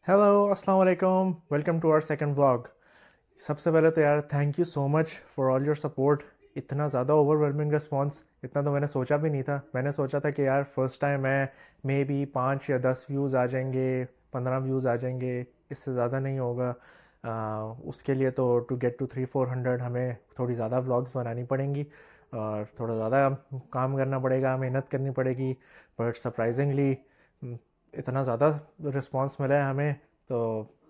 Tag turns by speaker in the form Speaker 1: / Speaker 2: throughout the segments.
Speaker 1: Hello अस्सलाम वालेकुम, welcome to our second vlog. सबसे पहले तो यार thank you so much for all your support. इतना ज़्यादा ओवरवेलमिंग रिस्पांस, इतना तो मैंने सोचा भी नहीं था। मैंने सोचा था कि यार फर्स्ट टाइम है, मे बी 5 या 10 व्यूज़ आ जाएंगे, 15 व्यूज़ आ जाएंगे, इससे ज़्यादा नहीं होगा। उसके लिए तो टू गेट टू 300-400 हमें थोड़ी ज़्यादा व्लॉग्स बनानी पड़ेंगी और थोड़ा ज़्यादा काम करना पड़ेगा, मेहनत करनी पड़ेगी। बट सरप्राइजिंगली इतना ज़्यादा रिस्पांस मिला है हमें, तो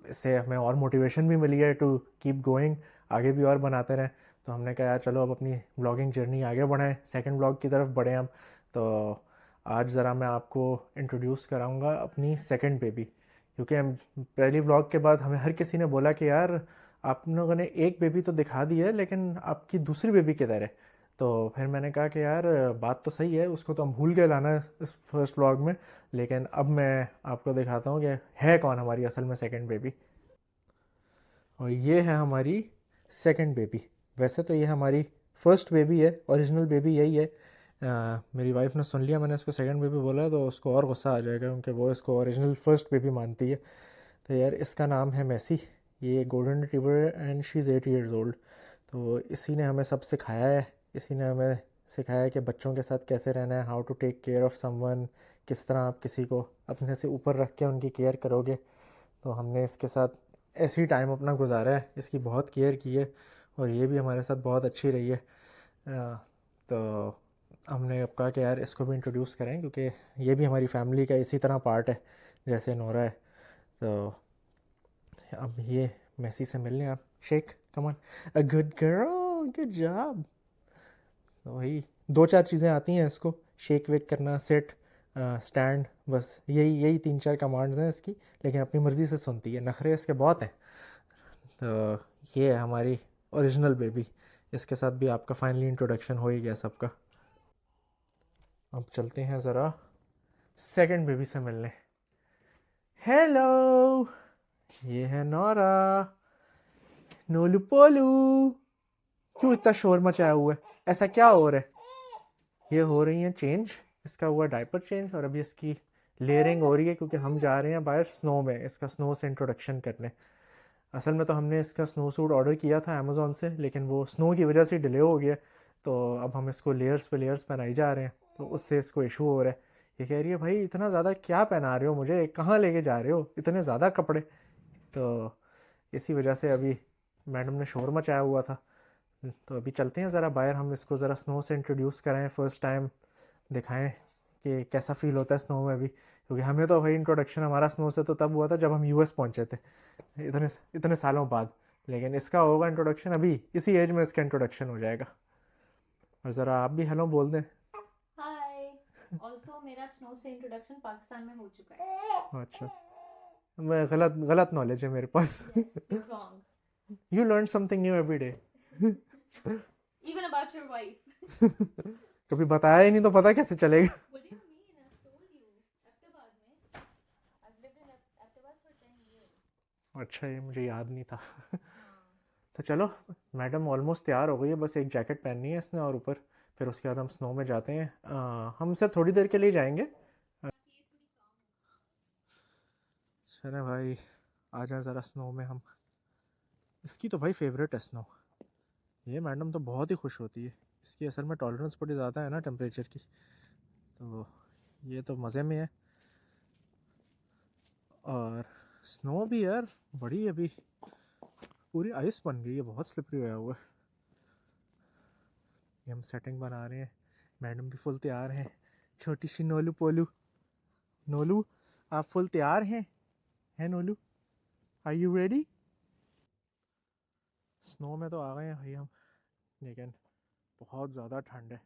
Speaker 1: इससे हमें और मोटिवेशन भी मिली है टू कीप गोइंग, आगे भी और बनाते रहें। तो हमने कहा यार चलो अब अपनी व्लॉगिंग जर्नी आगे बढ़ाएं, सेकंड व्लॉग की तरफ बढ़ें हम। तो आज ज़रा मैं आपको इंट्रोड्यूस कराऊंगा अपनी सेकंड बेबी, क्योंकि हम पहली व्लॉग के बाद हमें हर किसी ने बोला कि यार आप लोगों ने एक बेबी तो दिखा दी है, लेकिन आपकी दूसरी बेबी किधर है। तो फिर मैंने कहा कि यार बात तो सही है, उसको तो हम भूल गए लाना इस फर्स्ट व्लॉग में, लेकिन अब मैं आपको दिखाता हूँ कि है कौन हमारी असल में सेकंड बेबी। और ये है हमारी सेकंड बेबी। वैसे तो ये हमारी फर्स्ट बेबी है, ओरिजिनल बेबी यही है। मेरी वाइफ ने सुन लिया मैंने इसको सेकंड बेबी बोला तो उसको और गुस्सा आ जाएगा, क्योंकि वो इसको ओरिजिनल फर्स्ट बेबी मानती है। तो यार इसका नाम है मैसी। ये golden retriever and she is 8 years old. तो इसी ने हमें सब सिखाया है। इसी ने हमें सिखाया है कि बच्चों के साथ कैसे रहना है, how to take care of someone, किस तरह आप किसी को अपने से ऊपर रख के उनकी केयर करोगे। तो हमने इसके साथ ऐसे ही टाइम अपना गुजारा है, इसकी बहुत केयर की है और ये भी हमारे साथ बहुत अच्छी रही है। तो हमने अब कहा कि यार इसको भी इंट्रोड्यूस करें, क्योंकि ये भी हमारी फैमिली का इसी तरह पार्ट है जैसे नोरा है। तो अब ये मेसी से मिलने आप, shake come on, a good girl, good job. तो वही दो चार चीज़ें आती हैं इसको, शेक वेक करना, सेट, स्टैंड, बस यही यही 3-4 कमांड्स हैं इसकी। लेकिन अपनी मर्ज़ी से सुनती है, नखरे इसके बहुत हैं। तो ये है हमारी ओरिजिनल बेबी। इसके साथ भी आपका फाइनली इंट्रोडक्शन हो ही गया सबका। अब चलते हैं ज़रा सेकंड बेबी से मिलने। हेलो, ये है नोरा, नोलू पोलू। क्यों इतना शोर मचाया हुआ है, ऐसा क्या हो रहा है? ये हो रही है चेंज, इसका हुआ डायपर चेंज और अभी इसकी लेयरिंग हो रही है, क्योंकि हम जा रहे हैं बाहर स्नो में इसका स्नो से इंट्रोडक्शन करने। असल में तो हमने इसका स्नो सूट ऑर्डर किया था अमेज़ोन से, लेकिन वो स्नो की वजह से डिले हो गया। तो अब हम इसको लेयर्स पे लेयर्स पहनाई जा रहे हैं, तो उससे इसको इशू हो रहा है। ये कह रही है भाई इतना ज़्यादा क्या पहना रहे हो मुझे, कहाँ लेके जा रहे हो इतने ज़्यादा कपड़े। तो इसी वजह से अभी मैडम ने शोर मचाया हुआ था। तो अभी चलते हैं ज़रा बाहर, हम इसको ज़रा स्नो से इंट्रोड्यूस कराएं, फ़र्स्ट टाइम दिखाएं कि कैसा फ़ील होता है स्नो में भी। क्योंकि हमें तो भाई इंट्रोडक्शन हमारा स्नो से तो तब हुआ था जब हम यूएस पहुंचे थे, इतने इतने सालों बाद। लेकिन इसका होगा इंट्रोडक्शन अभी, इसी एज में इसका इंट्रोडक्शन हो जाएगा। और ज़रा आप भी हेलो बोल दें।
Speaker 2: हाय। ऑल्सो मेरा स्नो से इंट्रोडक्शन पाकिस्तान में हो चुका है।
Speaker 1: अच्छा, मैं गलत गलत नॉलेज है मेरे पास।
Speaker 2: Yes, you are wrong.
Speaker 1: You learn something new every day.
Speaker 2: Even about your wife.
Speaker 1: कभी बताया ही नहीं तो पता कैसे चलेगा।
Speaker 2: What do you mean? I told you Ahmedabad में। I lived in Ahmedabad for 10 years.
Speaker 1: अच्छा, ये मुझे याद नहीं था।
Speaker 2: हाँ।
Speaker 1: तो चलो, मैडम ऑलमोस्ट तैयार हो गई है, बस एक जैकेट पहननी है इसने और ऊपर, फिर उसके बाद हम स्नो में जाते हैं। हम सिर्फ थोड़ी देर के लिए जाएंगे। चले भाई, आ जाए ज़रा स्नो में हम। इसकी तो भाई फेवरेट है स्नो। ये मैडम तो बहुत ही खुश होती है। इसकी असल में टॉलरेंस बड़ी ज़्यादा है ना टेम्परेचर की, तो ये तो मज़े में है। और स्नो भी यार बड़ी अभी पूरी आइस बन गई है, बहुत स्लिपरी हुआ हुआ है। ये हम सेटिंग बना रहे हैं, मैडम भी फुल तैयार हैं। छोटी सी नोलू पोलू, नोलू आप फुल तैयार हैं नोलू, आर यू रेडी? स्नो में तो आ गए हैं भाई हम, लेकिन बहुत ज़्यादा ठंड है।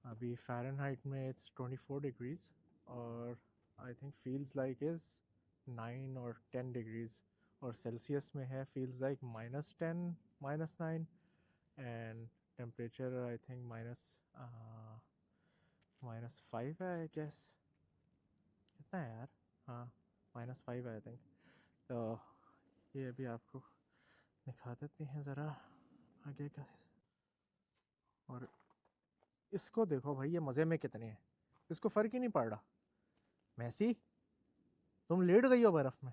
Speaker 1: अभी फ़ारेनहाइट में इट्स 24 डिग्रीज़, और I think feels like is 9 और 10 डिग्रीज़। और सेल्सियस में है feels like -10, -9। And temperature I think -5 है आई गेस। कितना है यार? हाँ, -5 है आई थिंक। तो ये अभी आपको दिखा देते हैं ज़रा आगे का। और इसको देखो भाई, ये मज़े में कितने हैं, इसको फ़र्क ही नहीं पड़ रहा। मैसी, तुम लेट गई हो बर्फ़ में।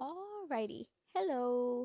Speaker 2: Alrighty. Hello.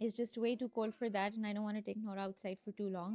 Speaker 2: it's just way too cold for that and I don't want to take Nora outside for too long.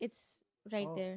Speaker 2: It's right there.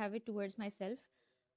Speaker 2: have it towards myself,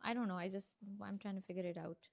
Speaker 2: I don't know, I'm trying to figure it out.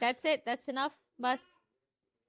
Speaker 2: That's enough.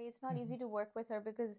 Speaker 2: It's not easy to work with her because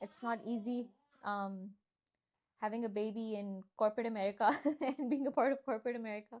Speaker 2: It's not easy having a baby in corporate America and being a part of corporate America.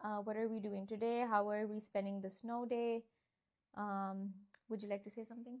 Speaker 2: What are we doing today? How are we spending the snow day? Would you like to say something?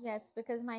Speaker 2: Yes, because my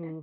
Speaker 2: hand.